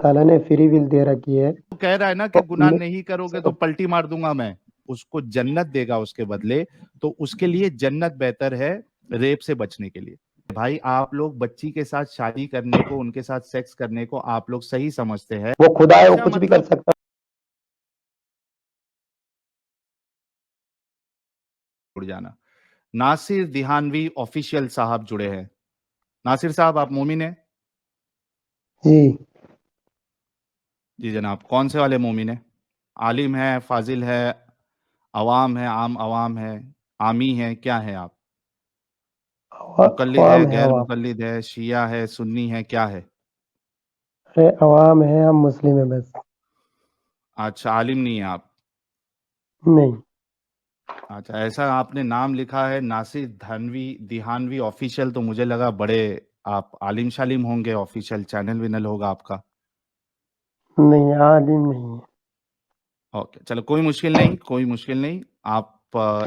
ताला ने free will they रखी है। तो कह रहा है ना कि तो गुनाह नहीं करोगे तो पलटी मार दूंगा मैं, उसको जन्नत देगा उसके बदले, तो उसके लिए जन्नत बेहतर है रेप से बचने के लिए। भाई आप लोग बच्ची के साथ शादी करने को, उनके साथ सेक्स करने को आप लोग सही समझते हैं, वो खुदा है, वो अच्छा कुछ भी कर मतलब सकता जुड़ जाना। नासिर दिहानवी ऑफिशियल साहब जुड़े हैं। नासिर साहब आप मोमिन हैं? है। जी जी जनाब, कौन से वाले मोमिन हैं? आलिम है, फाजिल है, अवाम है, आम अवाम है, आमी है, क्या है आप? मुकल्लिद है, अवाम है, गैर अवाम। मुकल्लिद है, शिया है, सुन्नी है, क्या है? अरे अवाम है, हम मुस्लिम है बस। अच्छा, आलिम नहीं है आप? नहीं। अच्छा, ऐसा आपने नाम लिखा है नासिर धानवी दिहानवी ऑफिशियल, तो मुझे लगा बड़े आप आलिम शालिम होंगे, ऑफिशियल चैनल विनल होगा आपका। नहीं, आलिम नहीं है। ओके, चलो कोई मुश्किल नहीं, कोई मुश्किल नहीं। आप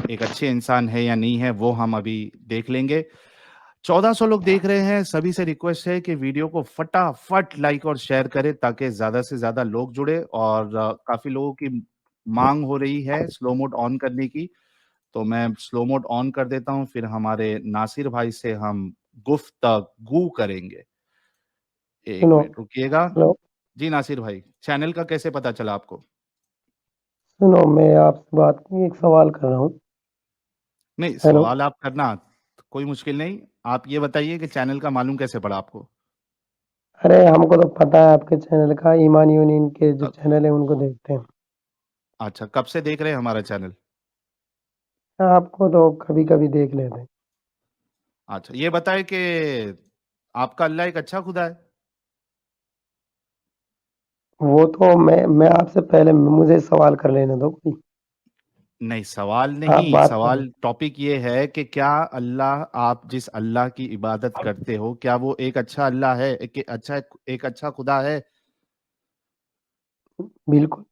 एक अच्छे इंसान है या नहीं है वो हम अभी देख लेंगे। 1400 लोग देख रहे हैं, सभी से रिक्वेस्ट है कि वीडियो को फटाफट लाइक और शेयर करें ताकि ज्यादा से ज्यादा लोग जुड़े, और काफी लोगों की मांग हो रही है स्लो मोड ऑन करने की, तो मैं स्लो मोड ऑन कर देता हूं, फिर हमारे नासिर भाई से हम गुफ्तगू करेंगे। एक सुनो। मिनट रुकिएगा। हेलो। जी नासिर भाई, चैनल का कैसे पता चला आपको? सुनो, मैं आपसे बात की एक सवाल कर रहा हूँ। नहीं, हेलो। सवाल आप करना कोई मुश्किल नहीं, आप ये बताइए कि चैनल का मालूम कैसे पड़ा आपको? अरे हमको तो पता है आपके चैनल का, ईमान यूनियन के जो अ- चैनल है उनको देखते हैं। अच्छा, कब से देख रहे हैं हमारा चैनल? आपको तो कभी कभी देख लेते हैं। अच्छा, ये बताए कि आपका अल्लाह एक अच्छा खुदा है? वो तो मैं आपसे पहले मुझे सवाल कर लेने दो कोई। नहीं, सवाल आप नहीं, बात करो। सवाल टॉपिक ये है कि क्या अल्लाह, आप जिस अल्लाह की इबादत करते हो, क्या वो एक अच्छा अल्लाह है, एक अच्छा खुदा है? बिल्कुल।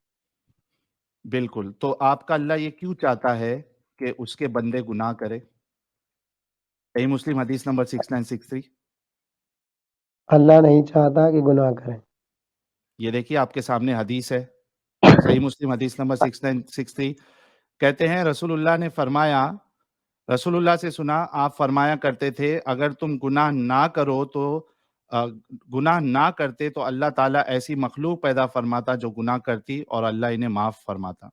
बिल्कुल। तो आपका अल्लाह ये क्यों चाहता है कि उसके बंदे गुनाह करे? सही मुस्लिम हदीस नंबर 6963। अल्लाह नहीं चाहता कि गुनाह करें। ये देखिए आपके सामने हदीस है, सही मुस्लिम हदीस नंबर 6963। कहते हैं रसूलुल्लाह ने फरमाया, रसूलुल्लाह से सुना, आप फरमाया करते थे अगर तुम गुनाह ना करो तो अ, गुनाह ना करते तो अल्लाह ताला ऐसी मखलूक पैदा फरमाता जो गुनाह करती और अल्लाह इन्हें माफ फरमाता।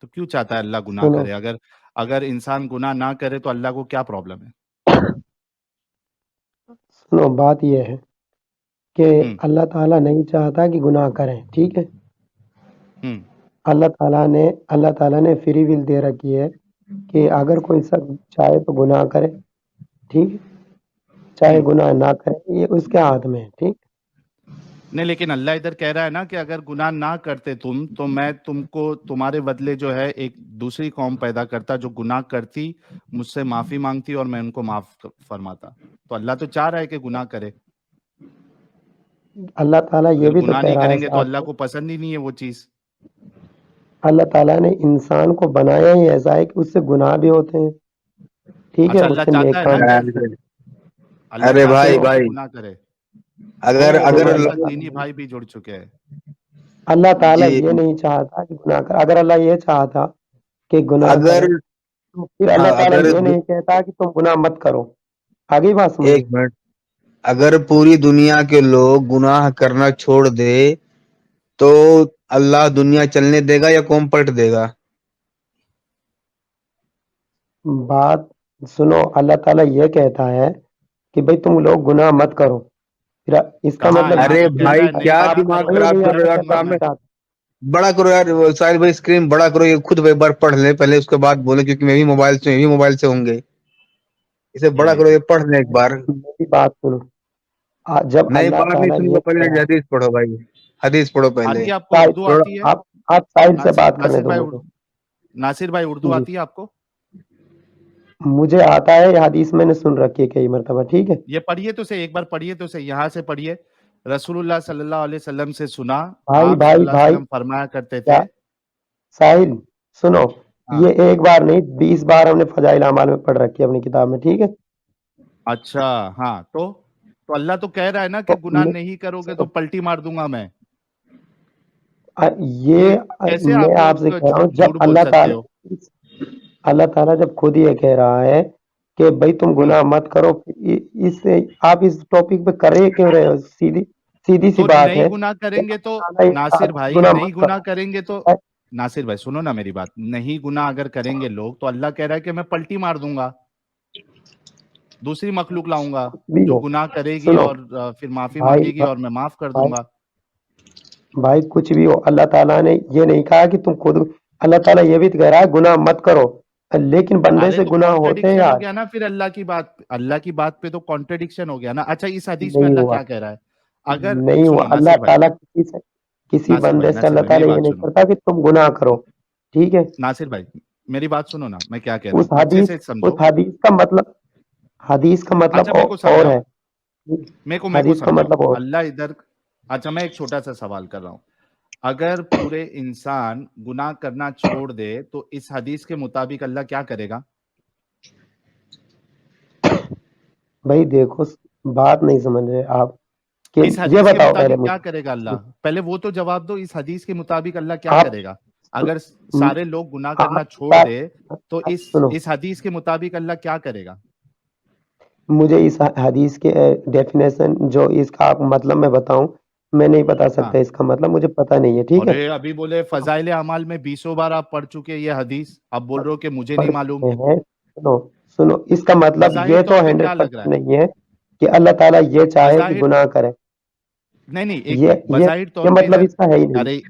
तो क्यों चाहता है अल्लाह गुनाह सुनो। करे? अगर अगर इंसान गुनाह ना करे तो अल्लाह को क्या प्रॉब्लम है? सुनो, बात यह है कि हम्म। अल्लाह ताला नहीं चाहता कि गुनाह करें, ठीक है। हम्म। अल्लाह ताला ने फ्री विल दे रखी है कि अगर कोई शख्स चाहे तो गुनाह करे, ठीक है। चाहे हम्म। गुनाह ना करे, ये उसके हाथ में है, ठीक। नहीं, लेकिन अल्लाह इधर कह रहा है ना कि अगर गुनाह ना करते तुम तो मैं तुमको तुम्हारे बदले जो है एक दूसरी कौम पैदा करता जो गुनाह करती, मुझसे माफी मांगती और मैं उनको फरमाता। तो अल्लाह तो चाह रहा है कि गुनाह करे। अल्लाह ताला ये अगर भी तो गुनाह कह नहीं रहा है करेंगे तो साथ अल्लाह में। को पसंद ही नहीं है वो चीज। अल्लाह ताला ने इंसान को बनाया ही ऐसा है कि उससे गुनाह भी होते हैं, ठीक है, अच्छा, अल्लाह उससे चाहता नेक है ना काम भी कि होते अल्लाह अरे चाहता भाई है ना हैं। कि भाई, गुनाह करे? अगर ओ, अगर हमारे सुनो, साथ दीनी भाई भी जुड़ चुके हैं। अल्लाह ताला जी, ये नहीं चाहता कि गुनाह करे। अगर अल्लाह ये चाहता कि गुनाह करे अगर तो फिर हाँ, अल्लाह ताला अगर ये नहीं कहता कि तुम गुनाह मत करो। आगे बात एक समझे। मिनट, अगर पूरी दुनिया के लोग गुनाह करना छोड़ दे तो अल्लाह दुनिया चलने देगा या कौम पलट देगा? बात सुनो, अल्लाह ताला ये कहता है कि भाई तुम लोग गुनाह मत करो। फिर इसका कहाँ? मतलब यहाँ अरे तो कह रहा भाई, है नहीं क्या गुनाह दिमाग करोगे नहीं तो खराब नहीं, कर रहे अल्लाह हो यार? जन्नत में ताला जाना नहीं सामने है। चाहता। बड़ा करो यार, वो साहिल भाई स्क्रीन बड़ा करो, ये खुद एक बार पढ़ ले पहले, उसके बाद बोले, क्योंकि मैं भी मोबाइल से होंगे। इसे ये बड़ा करो, ये देखिए। पढ़ ले एक बार। मेरी बात सुनो। जब नहीं, अल्लाह बात नहीं ताला सुनूंगा, ये कह पहले रहा है। हदीस पढ़ो भाई, हदीस पढ़ो पहले। आती है आपको? साहिल, उर्दू थोड़ा आती है? आप साहिल से नासिर बात करने नासिर दो भाई मुझे। नासिर भाई, उर्दू जी, आती है आपको? मुझे आता है, ये हदीस मैंने सुन रखी है कई मरतबा, ठीक है। ये पढ़िए तो सही, एक बार पढ़िए तो सही, यहाँ से पढ़िए। रसूलुल्लाह सल्लल्लाहु अलैहि वसल्लम से सुना, भाई आप भाई सल्लल्लाहु अलैहि भाई, वसल्लम फरमाया करते क्या थे। साहिल, सुनो। हाँ। ये एक बार नहीं 20 बार हमने फजाइल अमाल में पढ़ रखी है अपनी किताब में, ठीक है। अच्छा। हाँ, तो तो अल्लाह तो कह रहा है ना कि तो गुनाह मैं नहीं करोगे तो पलटी मार दूंगा मैं। ये कैसे मैं आप आपसे लोग कह रहा हूँ, झूठ जब बोल सकते हो? अल्लाह ताला जब खुद ये कह रहा है कि भाई तुम गुनाह मत करो, इससे आप इस टॉपिक पे कर क्यों रहे हो? सीधी सीधी सी तो बात नहीं है गुनाह कि करेंगे तो अल्लाह ताला ये कहा नासिर था कि भाई, गुनाह नहीं मत गुनाह करो। करेंगे तो नासिर भाई सुनो ना मेरी बात, नहीं गुनाह अगर करेंगे लोग तो अल्लाह कह रहा है कि मैं पलटी मार दूंगा, दूसरी मखलूक लाऊंगा कुछ भी जो हो, गुनाह करेगी सुनो और फिर माफी भाई मांगेगी और मैं माफ कर भाई दूंगा। भाई कुछ भी हो, अल्लाह ताला ने ये नहीं कहा कि तुम खुद, अल्लाह ताला ये भी तो कह रहा है गुनाह मत करो, लेकिन बंदे अरे से तो गुनाह होते हैं कॉन्ट्रडिक्शन हो यार। गया ना फिर अल्लाह की बात पे तो कॉन्ट्रडिक्शन हो गया ना। अच्छा इस हदीस में नहीं अल्लाह हुआ, क्या कह रहा है? अगर नहीं हुआ। सुनो अल्लाह नासिर भाई, ताला किसी बंदे से अल्लाह मेरी ताला ये बात नहीं सुनो। करता कि तुम गुनाह करो, ठीक है? नासिर भाई मेरी बात सुनो ना, मैं क्या कह रहा उस हूँ अच्छे हदीस से उस समझो। हदीस का मतलब अच्छा मेरे को और समझाओ, है। मेरे को हदीस का समझाओ मतलब और। अल्लाह इधर। अच्छा मैं एक छोटा सा सवाल कर रहा हूँ, अगर पूरे इंसान गुनाह करना छोड़ दे तो इस हदीस के मुताबिक अल्लाह क्या करेगा? भाई देखो, बात नहीं समझ रहे आप, कि इस ये हदीस के बताओ पहले मुताबिक क्या मुझे। करेगा अल्लाह? पहले वो तो जवाब दो, इस हदीस के मुताबिक अल्लाह क्या आप करेगा? अगर म, सारे लोग गुनाह करना आपकी छोड़ बात दे तो सुनो, इस हदीस के मुताबिक अल्लाह क्या करेगा? मुझे इस हदीस के डेफिनेशन जो इसका आप मतलब मैं बताऊं, मैं नहीं बता हाँ, सकता इसका मतलब, मुझे पता नहीं है, ठीक है? अरे अभी बोले फजाइल अमाल में 20 बार आप पढ़ चुके ये हदीस, अब बोल रहे हो कि मुझे नहीं पढ़ मालूम। चुके हैं। सुनो सुनो, इसका मतलब बज़ाहिर ये तो तौर पे क्या लग 100% रहा है? नहीं है कि अल्लाह ताला ये चाहे कि बज़ाहिर गुनाह करे। नहीं नहीं, एक ये मिनट, ये बज़ाहिर ये तौर पे मतलब इधर, इसका है ही नहीं। अरे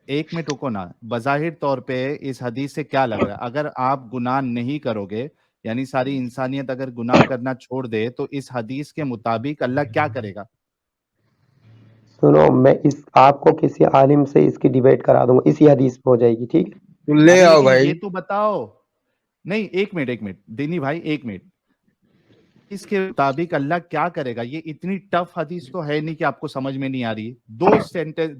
एक मिनट रुको ना, बज़ाहिर तौर पे इस हदीस से क्या लग रहा है? अगर आप गुनाह नहीं करोगे, यानी सारी इंसानियत अगर गुनाह करना छोड़ दे तो इस हदीस के मुताबिक अल्लाह क्या करेगा? सुनो, मैं इस आपको किसी आलिम से इसकी डिबेट करा दूंगा, इसी हदीस पे हो जाएगी, ठीक है? तो ले अरे आओ लेकिन भाई। ये तो बताओ। नहीं एक मिनट दीनी भाई, एक मिनट, इसके मुताबिक अल्लाह क्या करेगा? ये इतनी टफ हदीस तो है नहीं कि आपको समझ में नहीं आ रही है।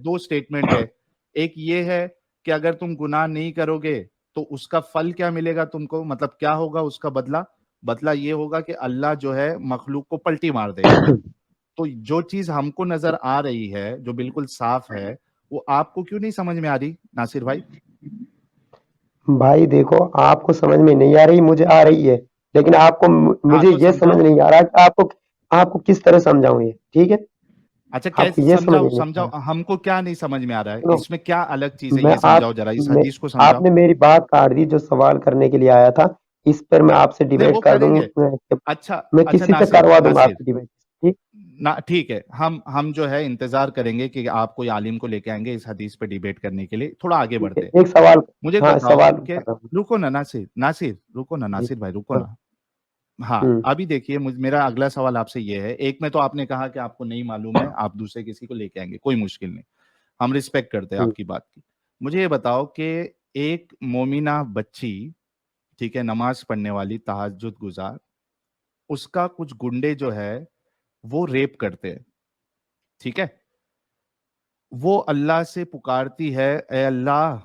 दो स्टेटमेंट है, एक ये है कि अगर तुम गुनाह नहीं करोगे तो उसका फल क्या मिलेगा तुमको, मतलब क्या होगा उसका बदला? बदला ये होगा कि अल्लाह जो है मखलूक को पलटी मार देगा। तो जो चीज हमको नजर आ रही है जो बिल्कुल साफ है, वो आपको क्यों नहीं समझ में आ रही नासिर भाई? भाई देखो, आपको समझ में नहीं आ रही, मुझे आ रही है, लेकिन आपको हाँ मुझे तो ये समझ समझाओ। नहीं आ रहा कि आपको किस तरह समझाऊं ये, ठीक है? अच्छा आपको कैसे ये समझ समझाओ? नहीं आ समझाओ रहा। हमको, क्या नहीं समझ में आ रहा है सुनो, इसमें, क्या अलग चीज है मैं ये समझाओ जरा, इस हदीस को समझाओ। आपने मेरी बात काट दी, जो सवाल करने के लिए आया था, इस पर मैं आपसे नहीं डिबेट वो कर करेंगे। दूंगा। अच्छा मैं अच्छा किसी से नासिर करवा दूंगा नासिर आपकी डिबेट, ठीक? ना ठीक है, हम जो है इंतजार करेंगे कि आप कोई आलिम को लेके आएंगे इस हदीस पे डिबेट करने के लिए, थोड़ा आगे ठीक है, बढ़ते हैं। एक सवाल। मुझे एक हाँ, बताओ सवाल कि, कर रहा हूँ रुको ना नासिर, रुको ना जी। नासिर भाई, रुको हाँ। ना। हाँ हम्म। अभी देखिए, मेरा अगला सवाल आपसे ये है, एक में तो आपने कहा कि आपको नहीं मालूम है, आप दूसरे किसी को लेके आएंगे, कोई मुश्किल नहीं, हम रिस्पेक्ट करते हैं हम्म। आपकी बात की। मुझे ये बताओ कि एक मोमिना बच्ची, ठीक है, नमाज पढ़ने वाली, तहज्जुद गुजार, उसका कुछ गुंडे जो है वो रेप करते हैं, ठीक है? वो अल्लाह से पुकारती है, ए अल्लाह,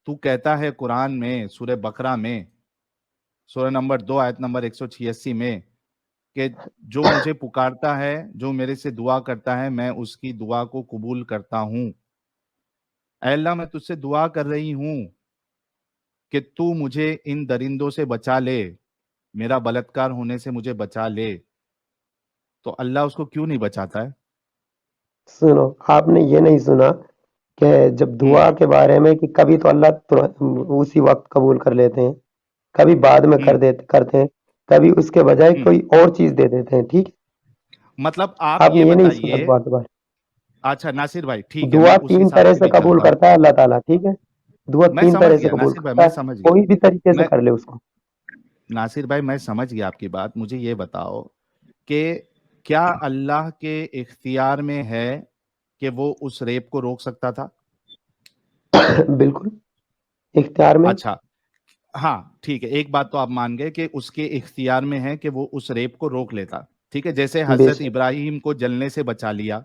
तू कहता है कुरान में सूरह बकरा में सूरह नंबर 2 आयत नंबर 186 में कि जो मुझे पुकारता है, जो मेरे से दुआ करता है, मैं उसकी दुआ को कबूल करता हूं। ए अल्लाह मैं तुझसे दुआ कर रही हूं कि तू मुझे इन दरिंदों से बचा ले, मेरा बलात्कार होने से मुझे बचा ले। तो अल्लाह उसको क्यों नहीं बचाता है? सुनो, आपने ये नहीं सुना कि जब हम्म दुआ के बारे में, कि कभी तो अल्लाह तुरंत उसी वक्त कबूल कर लेते हैं, कभी बाद में हम्म करते हैं, कभी उसके बजाय हम्म कोई और चीज दे देते हैं, ठीक? मतलब आप ये आपने ये नहीं सुना बताइए। दोबारा? अच्छा नासिर भाई ठीक है, मैं दुआ उस तीन हिसाब तरह से से भी कबूल चलता हूँ। करता है अल्लाह ताला, ठीक है? दुआ मैं तीन समझ तरह से गया कबूल नासिर भाई, करता मैं है, समझ गया। कोई भी तरीके से मैं कर ले उसको। नासिर भाई मैं समझ गया आपकी बात। मुझे ये बताओ कि क्या अल्लाह के इख्तियार में है कि वो उस रेप को रोक सकता था? बिल्कुल, इख्तियार में। अच्छा, हाँ ठीक है, एक बात तो आप मान गए कि उसके इख्तियार में है कि वो उस रेप को रोक लेता, ठीक है, जैसे हजरत बेशक, इब्राहिम को जलने से बचा लिया,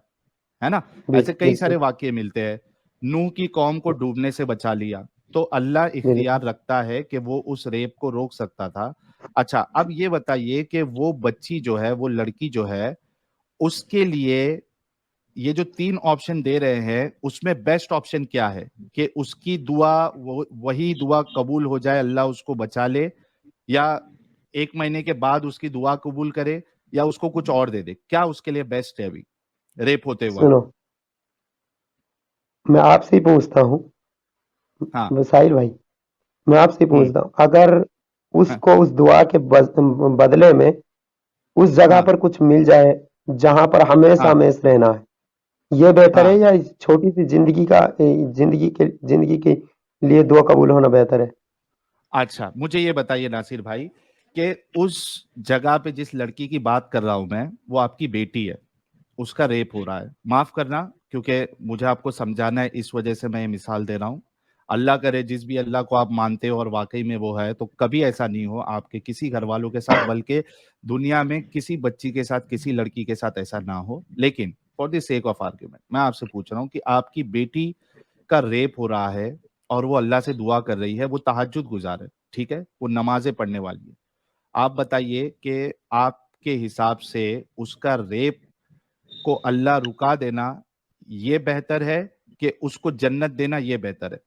है ना? ऐसे कई सारे बिल्कुल, वाक्य मिलते हैं, नूह की कौम को डूबने से बचा लिया। तो अल्लाह इख्तियार बिल्कुल। रखता है कि वो उस रेप को रोक सकता था। अच्छा, अब ये बताइए कि वो बच्ची जो है, वो लड़की जो है, उसके लिए ये जो 3 ऑप्शन दे रहे हैं, उसमें बेस्ट ऑप्शन क्या है? कि उसकी दुआ वही दुआ कबूल हो जाए, अल्लाह उसको बचा ले, या 1 महीने के बाद उसकी दुआ कबूल करे, या उसको कुछ और दे दे? क्या उसके लिए बेस्ट है अभी, रेप होते वक़्त? सुनो, मैं आपसे ही पूछता हूँ, हाँ, वसाइल भाई, मैं आपसे ही हुँ, पूछता हूँ, अगर हाँ, उसको उस दुआ के बदले में उस जगह हाँ, पर कुछ मिल जाए जहां पर हमेशा हाँ, हमेशा रहना है, ये बेहतर है हाँ। या इस छोटी सी जिंदगी के लिए दुआ कबूल होना बेहतर है? अच्छा, मुझे ये बताइए नासिर भाई कि उस जगह पे जिस लड़की की बात कर रहा हूँ मैं, वो आपकी बेटी है, उसका रेप हो रहा है। माफ़ करना, क्योंकि मुझे आपको समझाना है, इस वजह से मैं ये मिसाल दे रहा हूँ। अल्लाह करे जिस भी अल्लाह को आप मानते हो और वाक़ई में वो है, तो कभी ऐसा नहीं हो आपके किसी घरवालों के साथ, बल्कि दुनिया में किसी बच्ची के साथ, किसी लड़की के साथ ऐसा ना हो। लेकिन for the sake of argument मैं आपसे पूछ रहा हूँ कि आपकी बेटी का रेप हो रहा है और वो अल्लाह से दुआ कर रही है, वो तहज्जुद गुज़ार है, ठीक है? वो नमाज़ें पढ़ने वाली है। आप बताइए कि आपके हिसाब से उसका रेप को अल्लाह रुका देना ये बेहतर है कि उसको जन्नत देना ये बेहतर है?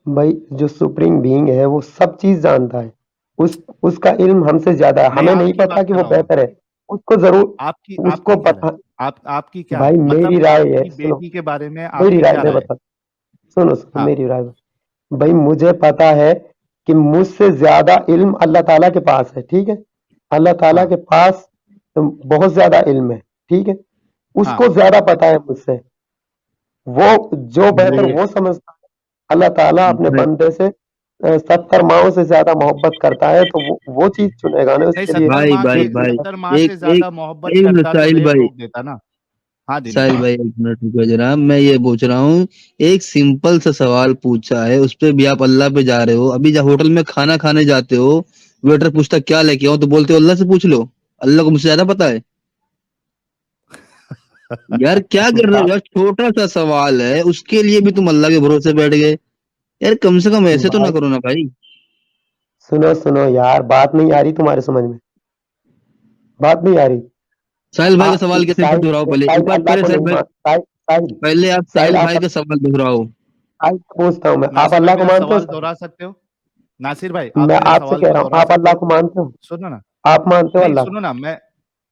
भाई, जो सुप्रीम बीइंग है वो सब चीज जानता है, उसका इल्म हमसे ज्यादा है, मैं हमें नहीं आपकी पता बात कि कर वो रहा हूँ बेहतर है, उसको जरूर, आपकी उसको आपकी क्या राय? पता। आपकी क्या भाई राय? मेरी मतलब राय है, आपकी सुनो, बेटी के बारे में मेरी आपकी राय क्या मैं राय है? बता, सुनो सुनो हाँ, मेरी राय। भाई मुझे पता है कि मुझसे ज्यादा इल्म अल्लाह ताला के पास है, ठीक है? अल्लाह ताला हाँ, के पास बहुत ज्यादा इल्म है, ठीक है? उसको हाँ। ज्यादा पता है मुझसे, वो जो बेहतर भाई वो समझता है। अल्लाह ताला अपने भाई बंदे से 70 माओं से ज्यादा मोहब्बत करता है, तो वो चीज चुनेगा ना नहीं, उसके लिए, 70 माँ एक से एक ज़्यादा मोहब्बत एक मिनट करता तो साहिल रेप भाई, रोक देता ना। हाँ, दीनी साहिल भाई। भाई एक मिनट रुको जनाब, मैं ये पूछ रहा हूँ, एक सिंपल सा सवाल पूछा है, उस पे भी आप अल्लाह पे जा रहे हो। अभी जब होटल में खाना खाने जाते हो, वेटर पूछता क्या लेके आओ, तो बोलते हो अल्लाह से पूछ लो, अल्लाह को मुझसे ज्यादा पता है। यार क्या कर रहे हो यार, छोटा सा सवाल है, उसके लिए भी तुम अल्लाह के भरोसे बैठ गए। यार कम से कम ऐसे तो ना भाई करो ना भाई। सुनो सुनो यार, बात नहीं आ रही तुम्हारे समझ में, बात नहीं आ रही। साहिल भाई आ, का सवाल कैसे फिर साहिल दोहराओ, पहले एक साहिल बार, अल्लाह पहले को साहिल नहीं भाई, मान, साहिल साहिल पहले आप साहिल साहिल भाई आप, का सवाल दोहराओ। साहिल से पूछता हूँ मैं, आप नासिर भाई अल्लाह को मेरा मानते हो सवाल साहिल? दोहरा सकते हो? नासिर भाई आप मैं मेरे आपसे सवाल कह को रहा हूँ, दोहरा आप सकते अल्लाह हो? को मानते हो? सुनो ना। आप मानते हो नहीं, अल्लाह सुनो को? ना, मैं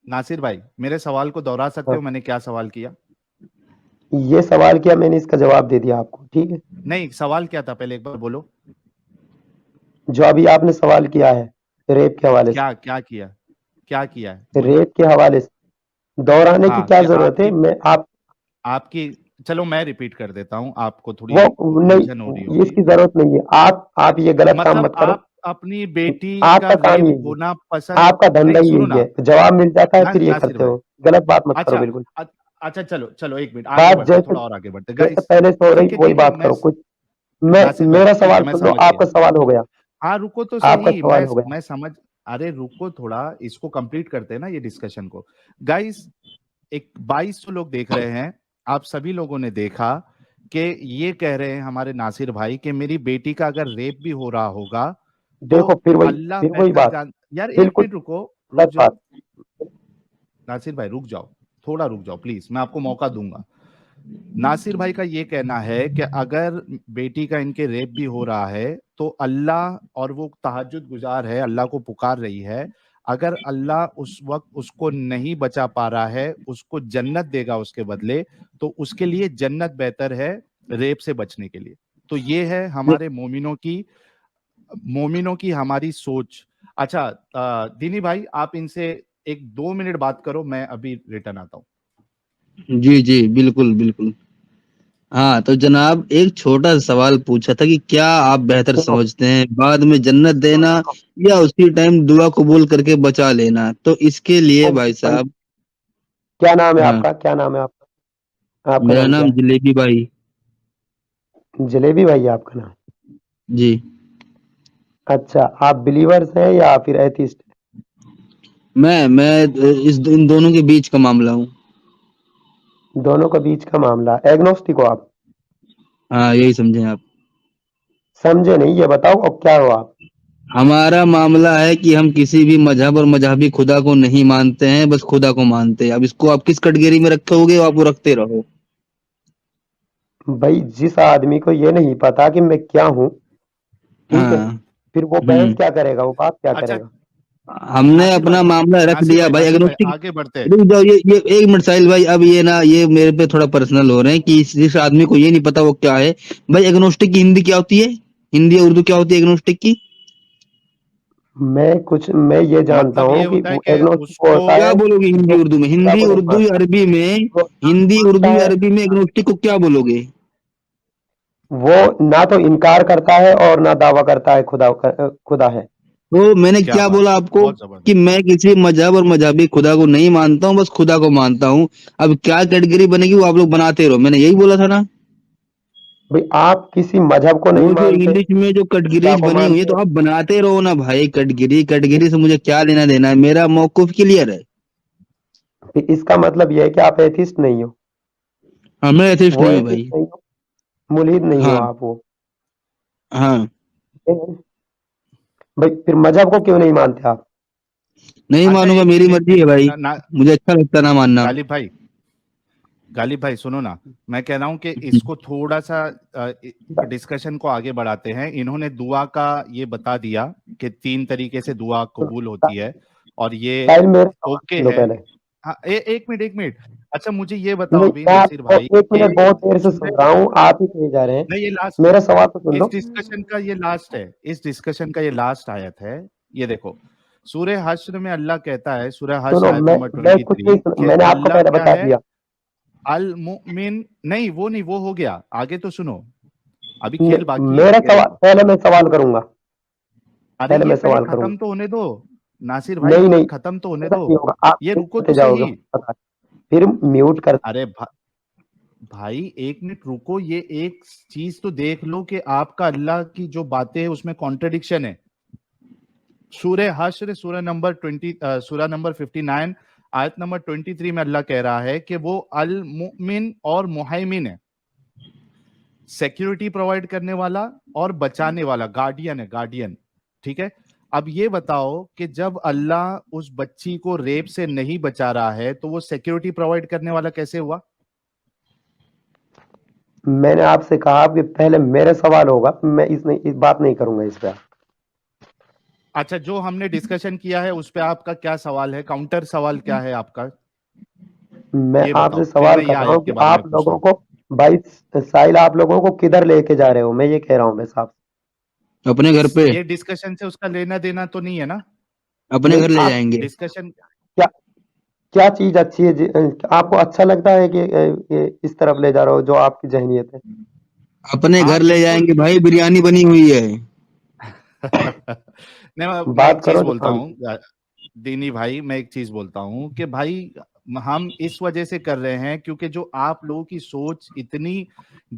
नासिर भाई मेरे सवाल को दोहरा सकते हाँ, हो, मैंने क्या सवाल किया? ये सवाल किया मैंने, इसका जवाब दे दिया आपको, ठीक है? नहीं, सवाल क्या था पहले एक बार बोलो। जो अभी आपने सवाल किया है रेप के हवाले से, क्या क्या किया? क्या किया है बोलो। रेप के हवाले से दोहराने की हाँ, क्या कि जरूरत है? आपकी मैं आप आपकी चलो मैं रिपीट कर देता हूँ, आपको थोड़ी वो उलझन हो रही नहीं, होगी। इसकी जरूरत नहीं है, आप ये गलत काम मतलब मत करो। आप अपनी बेटी का आपका काम रेप यही है, होना पसंद आपका धंधा नहीं, ही सुनो यही ना। है, जवाब मिल जाता है फिर ये नासिर करते भाई, हो, गलत बात मत करो अच्छा, बिल्कुल। अ- अच्छा, चलो चलो, एक मिनट आगे बात बढ़ते, जैसे थोड़ा और आगे बढ़ते जैसे गाइस। पहले से हो रही वही ठीक है, बात मैं करो कुछ। मैं नासिर भाई मेरा ठीक सवाल है, मैं सुन लो, समझ गया। आपका सवाल हो गया, हाँ, रुको तो आपका सही, सवाल हो गया। मैं समझ। अरे रुको थोड़ा, इसको कंप्लीट करते हैं ना ये डिस्कशन को। गाइस, एक 2200 लोग देख रहे हैं, आप सभी लोगों ने देखा कि ये कह रहे हैं हमारे नासिर भाई कि मेरी बेटी का अगर रेप भी हो रहा होगा तो देखो अल्लाह फिर वही बेहतर बात, जान। यार एक बिल्कुल मिनट रुको, रुक गलत जाओ। बात। नासिर भाई रुक जाओ, थोड़ा रुक जाओ प्लीज, मैं आपको मौका दूंगा। नासिर भाई का ये कहना है कि अगर बेटी का इनके रेप भी हो रहा है तो अल्लाह, और वो तहज्जुद गुजार है, अल्लाह को पुकार रही है, अगर अल्लाह उस वक्त उसको नहीं बचा पा रहा है, उसको जन्नत देगा उसके बदले, तो उसके लिए जन्नत बेहतर है रेप से बचने के लिए। तो ये है हमारे मोमिनों की हमारी सोच। अच्छा, दीनी भाई आप इनसे एक 2 मिनट बात करो, मैं अभी रिटर्न आता हूँ। जी जी बिल्कुल बिल्कुल। हाँ तो जनाब, एक छोटा सा सवाल पूछा था कि क्या आप बेहतर सुनो समझते हैं, बाद में जन्नत सुनो देना सुनो या उसी टाइम दुआ कबूल करके बचा लेना? तो इसके लिए सुनो, भाई भाई साहब। क्या नाम है हाँ, आपका, क्या नाम है आपका, आपका मेरा नाम क्या नाम जलेबी भाई। है? जलेबी भाई है आपका नाम? जी। अच्छा, आप बिलीवर्स हैं या फिर एथिस्ट? मैं इस इन दोनों के बीच का मामला हूँ। दोनों के बीच का मामला, एग्नोस्टिक हो आप? हाँ यही समझें आप। समझे नहीं, ये बताओ अब क्या हो आप? हमारा मामला है कि हम किसी भी मजहब और मजहबी खुदा को नहीं मानते हैं, बस खुदा को मानते हैं। अब इसको आप किस कैटेगरी में रखोगे, आप वो रखते रहो। भाई जिस आदमी को ये नहीं पता कि मैं क्या हूँ, ठीक है, हाँ। फिर वो बहस क्या करेगा, वो बात क्या अच्छा, करेगा? हमने नासिर अपना भाई, मामला रख दिया भाई। नासिर भाई एग्नोस्टिक, आगे बढ़ते हैं। रुक जाओ, ये एक मिनट साहिल भाई, अब ये ना, ये मेरे पे थोड़ा पर्सनल हो रहे हैं कि जिस आदमी को ये नहीं पता वो क्या है। भाई एग्नोस्टिक की हिंदी क्या होती है, हिंदी और उर्दू क्या होती है एग्नोस्टिक की? मैं ये जानता मतलब ये हूँ कि होता है वो कि एग्नोस्टिक वो उसको होता क्या है बोलोगे हिंदी जो उर्दू में? खुदा हिंदी को नहीं उर्दू मानता, अरबी में, जो ना हिंदी मानता उर्दू है, अरबी में एग्नोस्टिक को क्या बोलोगे? वो ना तो इनकार करता है और ना दावा करता है खुदा है। तो मैंने क्या क्या बात बोला है, आपको बहुत जबरदस्त। कि मैं किसी मजहब और मजहबी खुदा को नहीं मानता हूँ, बस खुदा को मानता हूँ। अब क्या कैटेगरी बनेगी वो आप लोग बनाते रहो, मैंने यही बोला था ना। भाई आप किसी मजहब को नहीं वो जो मानते, इंग्लिश में जो खुदा कैटेगरीज को बनी हुई है मानते तो हैं। आप बनाते रहो ना भाई। कैटेगरी कैटेगरी से मुझे क्या लेना देना है, मेरा मौकूफ क्लियर है। फिर इसका मतलब यह है कि आप एथिस्ट नहीं हो। हाँ, मैं एथिस्ट वो नहीं हूँ एथिस्ट भाई। नहीं हो, मुल्हिद नहीं हो हाँ। आप वो। हाँ, भाई फिर मजहब को क्यों नहीं मानते आप? नहीं अच्छा, मानूंगा, मेरी एक मर्जी है मिनट भाई। मुझे अच्छा लगता ना मानना। गालिब भाई सुनो ना, मैं कह रहा हूं कि इसको थोड़ा सा डिस्कशन को आगे बढ़ाते हैं। इन्होंने दुआ का ये बता दिया कि 3 तरीके से दुआ कबूल होती है और ये साहिल मेरे सवाल ओके सुन लो है। पहले। हाँ, एक मिनट, एक मिनट। अच्छा, मुझे ये नहीं बताओ अभी मैं नासिर भाई एक कि मिनट बहुत देर से सुन सूर्य, रहा हूँ, आप ही कहे जा रहे हैं। नहीं ये लास्ट है, मेरा सवाल तो सुन इस लो। डिस्कशन का ये लास्ट है, इस डिस्कशन का ये लास्ट आयत है। ये देखो, सूर्य हश्र में अल्लाह कहता है, सूर्य हश्र सुनो, आयत मैं नंबर मैं कुछ 23 नहीं सुन, कि मैंने आपको अल्लाह पहले क्या बता है, दिया। अल मुमिन। नहीं, वो हो गया, आगे तो सुनो, अभी खेल बाकी है, मेरा ये सवाल देखो। पहले मैं सवाल करूंगा, अरे पहले ये मैं पहले सवाल खत्म करूंगा। तो होने दो, नासिर भाई नहीं ये नहीं, खत्म तो होने ऐसा दो, नहीं होगा, आप ये रुको करते तो जाओगे, सही। पता है। फिर म्यूट कर। अरे भाई एक मिनट रुको, ये एक चीज तो देख लो कि आपका अल्लाह की जो बातें है उसमें कॉन्ट्रडिक्शन है। सूरह हश्र, सूरह नंबर 59 आयत नंबर 23 में अल्लाह कह रहा है कि वो अल मुमिन और मुहैमिन है, सिक्योरिटी प्रोवाइड करने वाला और बचाने वाला, गार्डियन है, गार्डियन। ठीक है, अब ये बताओ कि जब अल्लाह उस बच्ची को रेप से नहीं बचा रहा है तो वो सिक्योरिटी प्रोवाइड करने वाला कैसे हुआ? मैंने आपसे कहा कि पहले मेरे सवाल होगा, मैं इस बात नहीं करूंगा इस पर। अच्छा, जो हमने डिस्कशन किया है उस पे आपका क्या सवाल है, काउंटर सवाल क्या है आपका? मैं ये आपसे बताओ, फिर सवाल मैं ये कर रहा आयत हूँ के कि बारे में आप पूछता लोगों हूँ। को, भाई साहिल, आप लोगों को किधर लेके जा रहे हो, मैं ये कह रहा हूँ बस आप। अपने घर पे, ये डिस्कशन से उसका लेना देना तो नहीं है ना? अपने नहीं घर ले आप, जाएंगे। डिस्कशन, क्या क्या चीज अच्छी है आपको अच्छा लगता है कि ये इस तरफ ले जा रहे हो जो आपकी जहनीत है? अपने घर हाँ ले बिल्कुल, जाएंगे भाई, क्योंकि बिरयानी बनी हुई है। नहीं, मैं एक बात चीज करो जो बोलता काम हूँ की। दीनी भाई, मैं एक चीज बोलता हूँ कि भाई हम इस वजह से कर रहे हैं क्योंकि जो आप लोगों की सोच इतनी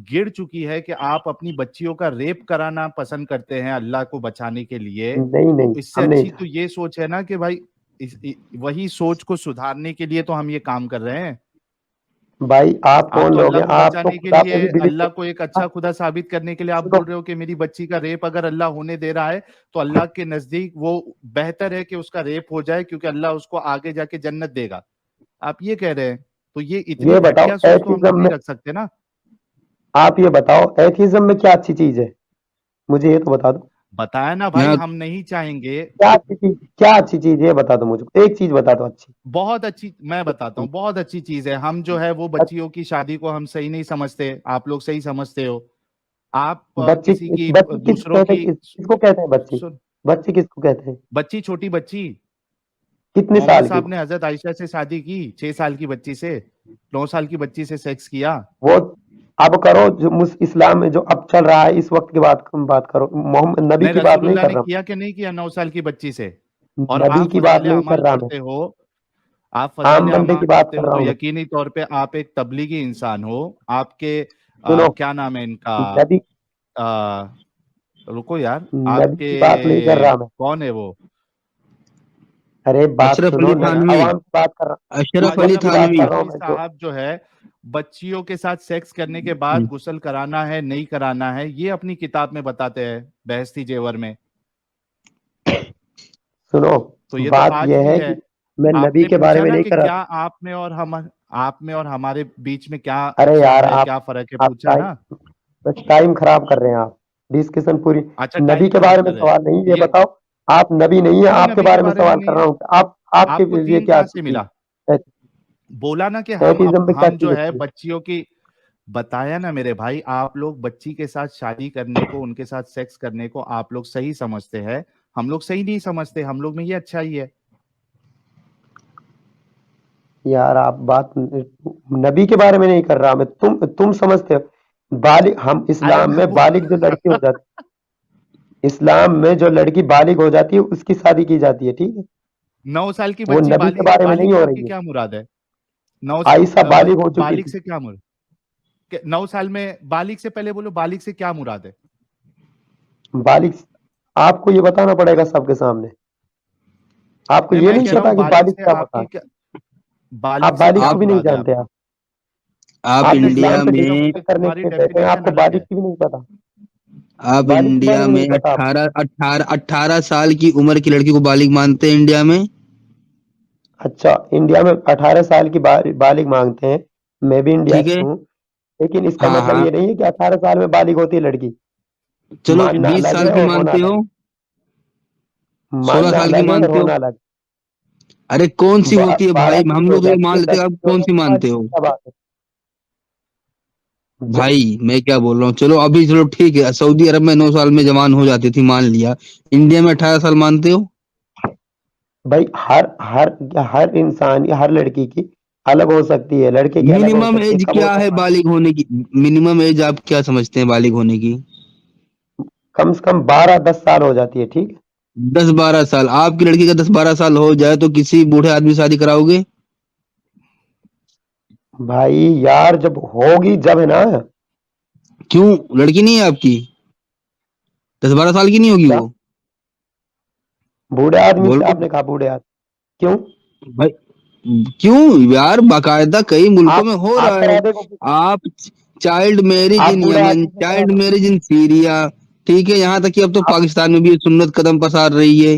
गिर चुकी है कि आप अपनी बच्चियों का रेप कराना पसंद करते हैं अल्लाह को बचाने के लिए, नहीं तो नहीं, इससे हम नहीं अच्छी तो चाहते। ये सोच है ना कि भाई वही सोच को सुधारने के लिए तो हम ये काम कर रहे हैं। भाई आप आप कौन तो लोग अल्लाह हैं? को आप तो बचाने के खुदा पे लिए, भी बिलीव अल्लाह को एक करते अच्छा खुदा साबित करने के लिए आप सुनो, बोल रहे हो कि मेरी बच्ची का रेप अगर अल्लाह होने दे रहा है तो अल्लाह के नजदीक वो बेहतर है कि उसका रेप हो जाए क्योंकि अल्लाह उसको आगे जाके जन्नत देगा, आप ये कह रहे हैं। तो ये इतनी ये बताओ घटिया सोच तो हम एथिज्म नहीं में, रख सकते ना। आप ये बताओ एथिज्म में क्या अच्छी चीज है, मुझे ये तो बता दो। बताया ना भाई, यहाँ हम नहीं चाहेंगे। क्या अच्छी चीज, क्या अच्छी चीज है, ये बता दो मुझे, एक चीज बता दो अच्छी। बहुत अच्छी, मैं बताता हूँ, बहुत अच्छी चीज है। हम जो है वो बच्चियों की शादी को हम सही नहीं समझते, आप लोग सही समझते हो। आप बच्ची, किसी की बच्ची किसको दूसरों कहते हैं, की किसको कहते हैं बच्ची? सुन, बच्ची किसको कहते हैं? बच्ची, छोटी बच्ची, कितने मोहम्मद साल की? साहब ने हजरत आयशा से शादी की, 6 साल की बच्ची से, 9 साल की बच्ची से सेक्स किया। वो अब करो जो इस्लाम में जो अब चल रहा है इस वक्त की बात करो, मोहम्मद नबी नहीं, की बात नहीं रसूलुल्लाह कर ने रहा किया कि नहीं किया 9 साल की बच्ची से? हूँ, और नबी आप की बात फजाइल नहीं कर अमाल रहा मैं, पढ़ते हो, आप आम फजाइल बंदे की अमाल बात पढ़ते कर हो रहा तो हूँ मैं। यकीनी तौर पे आप एक तबलीगी इंसान हो। आपके सुनो, क्या नाम है इनका, नबी, आ, रुको यार, नबी आपके की बात नहीं कर रहा मैं। कौन है वो? अरे बात अशरफ सुनो, अली रुको यार, थानवी, अवाम की बात कर रहा हूँ, अशरफ अली उम्मत की अशरफ बात अली थानवी। कर रहा हूँ थानवी मैं जो। साहब जो है, बच्चियों के साथ सेक्स करने के बाद गुस्ल कराना है नहीं कराना है ये अपनी किताब में बताते हैं बहस्ती जेवर में। सुनो, तो ये तो बात आज यह की है है। कि मैं नबी आपने के बारे पूछा में ना नहीं कि कर रहा क्या था। आप में और हमारे बीच में क्या अरे अच्छा यार, है, आप क्या फर्क है, आप पूछा टाइम ना। बस टाइम खराब कर रहे हैं आप। डिस्कशन पूरी अच्छा, नबी टाइम के खराब बारे में कर रहे हैं सवाल नहीं, ये ये। बताओ। आप नबी नहीं है, कोई आपके नबी के बारे में बारे में सवाल नहीं कर रहा है। हूँ। आप आपके आपको लिए दीन क्या कहाँ से चीज मिला? है? बोला ना कि एथिज्म में क्या हम जो चीज है है? बच्चियों की, बताया ना मेरे भाई, आप लोग बच्ची के साथ शादी करने को, उनके साथ सेक्स करने को आप लोग सही समझते हैं। हम लोग सही नहीं समझते, हम लोग में ये अच्छाई है। यार आप बात नबी के बारे में नहीं कर रहा मैं, तुम समझते हो। बालिग, हम अरे इस्लाम मैं में बालिग जो लड़की हो जाती, इस्लाम में जो लड़की बालिग हो जाती है उसकी शादी की जाती है, ठीक है? 9 साल की वो बच्ची नबी के बालिग बारे में बालिग नहीं से हो आपकी रही है। क्या मुराद है? नौ आयशा बालिग हो चुकी बालिग थी। से क्या मुराद? 9 साल में, बालिग से पहले बोलो, बालिग से क्या मुराद है? बालिग, आपको ये बताना पड़ेगा सबके सामने। आपको नहीं, ये मैं नहीं कह रहा पता हूँ कि बालिग बालिग से क्या होता आपकी है? क्या, आप बालिग से बालिग क्या को भी नहीं मुराद है जानते आपकी? आप। आप आप डेफिनेशन इस्लाम इंडिया पे पूछा में मुझसे, डिस्कशन करने तुम्हारी के लिए बैठे हैं, डेफिनेशन आपको अलग बालिग है। की भी नहीं पता। आप बालिग के इंडिया बारे में में नहीं पता आपको। 18 साल की उम्र की लड़की को बालिग मानते हैं इंडिया में? अच्छा, इंडिया में 18 साल की बालिग मांगते हैं। मैं भी इंडिया ठीक से है। हूँ। लेकिन इसका हाँ मतलब हाँ। ये नहीं है कि 18 साल में बालिग होती है लड़की। चलो मानना 20 अलग साल है की और होना मानते अलग हो? है। 16 मानना साल की अलग है और मानते हो? होना अलग अरे कौन सी है। होती है भाई, 12 की हम भी हो लोग तो ये जाती मान है, लेते 10 हैं, आप की भी हो कौन सी जाती है, मानते बालिग हो? की क्या बात है? भाई मैं क्या बोल रहा हूँ, चलो अभी चलो ठीक है, सऊदी अरब में 9 साल में जवान हो जाती थी, मान लिया। इंडिया में 18 साल मानते हो? भाई हर हर हर इंसान की, हर लड़की की अलग हो सकती है, लड़के की अलग हो मिनिमम सकती है। एज कब क्या होता है है बालिग? बालिग होने की? मिनिमम एज आप क्या समझते हैं बालिग होने की? कम से कम 12-10 साल हो जाती है, ठीक है? 10-12 साल? आपकी लड़की का 10-12 साल हो जाए तो किसी बूढ़े आदमी से शादी कराओगे? भाई यार, जब होगी जब है ना। क्यों? लड़की नहीं है आपकी? 10-12 साल की नहीं होगी क्या वो? बूढ़े आदमी से? बोलो आपने कहा बूढ़े आदमी? क्यों? भाई। क्यों यार, बाकायदा कई मुल्कों आप में हो आप रहा है। करा दे आप चाइल्ड मैरिज आप इन बूढ़े यमन, आदमी से करा चाइल्ड दो। मैरिज इन सीरिया, ठीक है, यहाँ तक कि अब तो आप पाकिस्तान में भी ये सुन्नत कदम पसार रही है,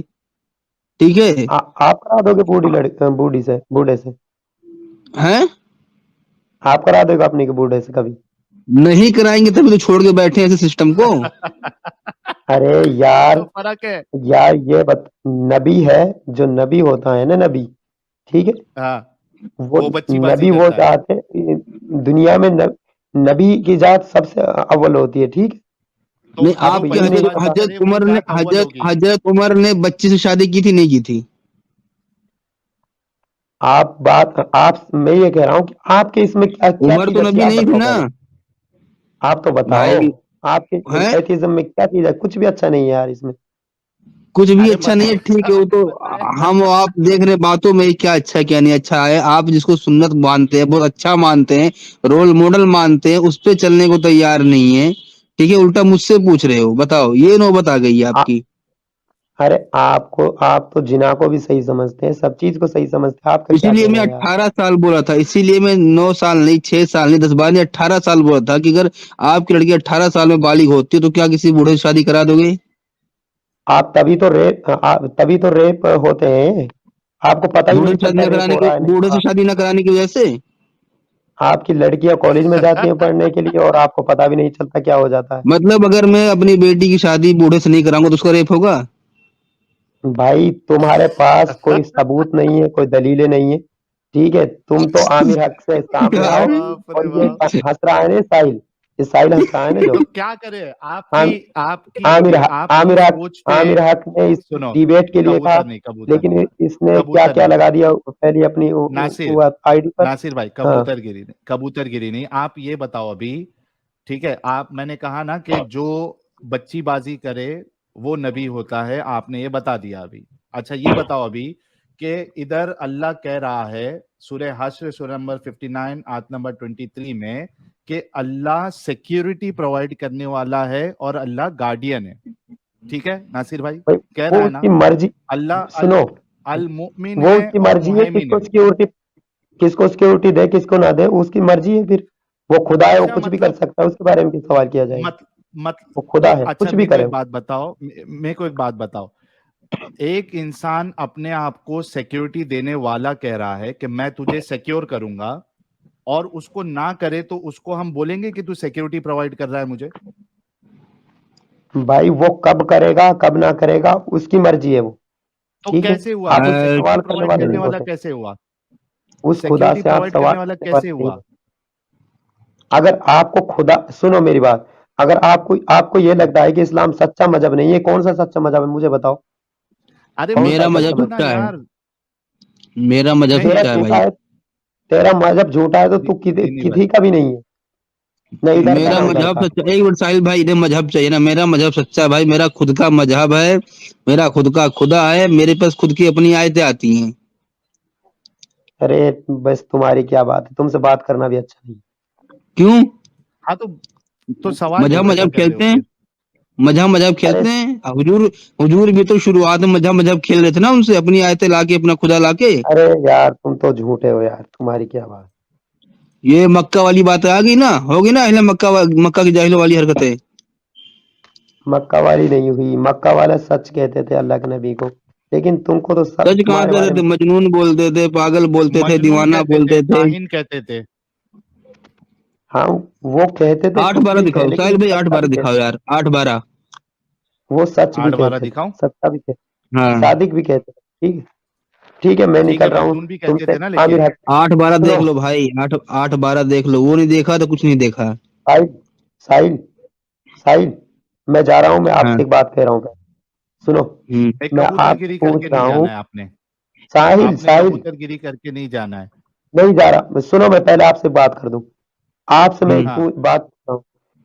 ठीक है। आप करा दोगे बूढ़ी से, बूढ़े से? हैं? आप करा दोगे अपने के बूढ़े से कभी? नहीं कराएंगे तभी तो छोड़ के बैठे हैं ऐसे सिस्टम को। अरे तो यार, फर्क है। यार ये नबी है, जो नबी होता है ना, नबी, ठीक है? हाँ, वो वो बच्चीबाजी नबी वो करता है। जात है दुनिया में, नबी की जात सबसे अव्वल होती है, ठीक है? नहीं, तो जो आपको आपके ये भी नहीं हजरत पता? बच्चीबाजी हजरत करे वो उमर ने जात अव्वल हजरत होगी। हजरत उमर ने बच्ची से शादी की थी, नहीं की थी? आप मैं ये कह रहा हूँ कि आपके इसमें क्या क्या उमर चीज तो अच्छी है, नबी आप नहीं थी बताओ ना? पहले। आप तो बताओ। भाई आपके है, एथिज्म में क्या चीज है? कुछ भी अच्छा नहीं है यार इसमें। कुछ भी अरे अच्छा नहीं है, ठीक है, वो तो पता है। हम आप देख रहे बातों में क्या अच्छा क्या नहीं अच्छा है। आप जिसको सुन्नत मानते हैं, बहुत अच्छा मानते हैं, रोल मॉडल मानते हैं, उस पे चलने को तैयार नहीं है, ठीक है, उल्टा मुझसे पूछ रहे हो। बताओ, ये नौबत आ गई है आ, आपकी। अरे आप तो जिना को भी सही समझते हैं, सब चीज को सही समझते हैं, आपका क्या इसीलिए मैं कहना है यार? 18 साल बोला था, इसीलिए मैं 9 साल नहीं, 6 साल नहीं, 10 बार नहीं, 18 साल बोला था कि अगर आपकी लड़की 18 साल में बालिग होती है तो क्या किसी बूढ़े से शादी करा दोगे? आप तभी तो रेप होते हैं। आपको पता ही बूढ़े नहीं से शादी चलता न रेप कराने हो के रहा है नहीं बूढ़े हो से रहा। शादी न कराने की वजह से? आपकी लड़कियां कॉलेज में जाती हैं पढ़ने के लिए और आपको पता भी नहीं चलता क्या हो जाता है। मतलब अगर मैं अपनी बेटी की शादी बूढ़े से नहीं कराऊंगा तो उसका रेप होगा? भाई तुम्हारे पास कोई सबूत नहीं है, कोई दलीलें नहीं है, ठीक है? तुम तो आमिर हक से सामने आओ। यार, बाप रे और ये बाप। हंस रहा है ना साहिल, ये साहिल हंस रहा है ना जो। तो क्या करे, आपकी आम, आपकी आपकी आमिर हक, सोच पे। आमिर हक ने इस सुनो, डिबेट के लिए कहा, कबूतर नहीं, कबूतर नहीं, लेकिन इसने क्या कबूतर क्या नहीं। लगा दिया पहले अपनी नासिर, आईडी पर। नासिर भाई, हाँ, कबूतरगिरी नहीं, कबूतरगिरी नहीं। आप ये बताओ अभी, ठीक है, आप, मैंने कहा ना कि जो बच्चीबाजी करे वो नबी होता है, आपने ये बता दिया अभी। अच्छा ये बताओ अभी कि इधर अल्लाह कह रहा है सूरह हश्र, सूरह नंबर 59 आयत नंबर 23 में, कि अल्लाह सिक्योरिटी प्रोवाइड करने वाला है और अल्लाह गार्डियन है। ठीक है नासिर भाई, भाई कह वो रहा है ना, उसकी मर्जी। अल्लाह अल सुनो, अल मुमिन वो है उसकी और मर्जी है, मुहैमिन है। किसको सिक्योरिटी दे किसको ना दे, उसकी मर्जी है फिर। वो खुदा है, वो अच्छा कुछ भी कर मतलब, सकता है, उसके बारे में क्यों सवाल किया जाएगा? मत मत वो तो खुदा है, अच्छा कुछ भी मेरे को करे एक वो। बात बताओ, मेरे को एक बात बताओ, एक इंसान अपने आप को सिक्योरिटी देने वाला कह रहा है कि मैं तुझे सिक्योर करूंगा, और उसको ना करे तो उसको हम बोलेंगे कि तू सिक्योरिटी प्रोवाइड कर रहा है मुझे? भाई वो कब करेगा कब ना करेगा उसकी मर्जी है वो, तो ठीक है। कैसे हुआ? आप तो उससे यार, सवाल सिक्योरिटी करने प्रोवाइड वाले करने नहीं वाला होते, कैसे हुआ? उस खुदा सिक्योरिटी से आप प्रोवाइड सवाल करने वाला करने वाले कैसे नहीं हुआ? होते। अगर आपको खुदा, सुनो मेरी बात, अगर आपको ये लगता है कि इस्लाम सच्चा मजहब नहीं है, कौन सा सच्चा मजहब है मुझे बताओ, अरे कौन सा मेरा मुझे सच्चा मजहब बोलो मजहब? ना सच्चा है। यार। मेरा मजहब नहीं, तेरा सच्चा है झूठा भाई। है, तेरा मजहब झूठा है तो तू दीनी भाई, किसी का भी नहीं है, न इधर का मेरा ना उधर मजहब का। सच्चा, एक मिनट साहिल भाई, इधर मजहब चाहिए ना, मेरा मजहब सच्चा है भाई, मेरा खुद का मजहब है, मेरा खुद का खुदा है, मेरे पास खुद की अपनी आयतें आती हैं। अरे बस तुम्हारी क्या बात है, तुमसे बात करना भी अच्छा नहीं। क्यों? हाँ तो सवाल मजहब क्यों पैदा मजहब कर रहे हो खेलते हैं, फिर? मजहब अरे खेलते हैं। हुजूर हुजूर भी तो शुरुआत में मजहब खेल रहे थे ना, उनसे अपनी आयतें लाके, अपना खुदा लाके। अरे यार तुम तो झूठे हो यार, तुम्हारी क्या बात। ये मक्का वाली बात आ गई ना, होगी ना, अहले मक्का की जाहिलों वाली हरकतें। मक्का वाली नहीं हुई, मक्का वाला सच कहते थे अल्लाह के नबी को, लेकिन तुमको तो सब सच कहाँ तुम्हारे कहते बारे थे? में। मजनून बोलते थे, पागल बोलते थे, मजनून दीवाना कहते थे, बोलते थे। काहिन कहते थे। हाँ, वो कहते थे, आठ कुछ बारह भी कहे, दिखाओ लेकिन साहिल वो भाई, आठ सच्चा भी बारह दिखाओ कहते, यार, 8 12। वो सच भी 8 12 कहते थे, दिखाऊं? सच्चा भी कहते, हाँ, सादिक भी कहते थे। ठीक है, ठीक है, मैं ठीक है, निकल रहा हूँ मजनून भी कहते तुमसे। थे ना, आमिर लेकिन हक, 8 12 देख सुनो, लो भाई, 8 8 12 देख लो, वो नहीं देखा तो कुछ नहीं देखा। साहिल, साहिल, साहिल, मैं जा रहा हूँ, मैं हाँ। आपसे एक बात कह रहा हूँ, सुनो, एक मैं आपसे कबूतरगिरी पूछ करके रहा नहीं हूँ, जाना है आपने। साहिल, आपने साहिल, कबूतरगिरी करके नहीं जाना है। नहीं जा रहा, सुनो, मैं पहले आपसे बात कर दूं, आपसे मैं हम्म। हाँ, बात करता हूँ,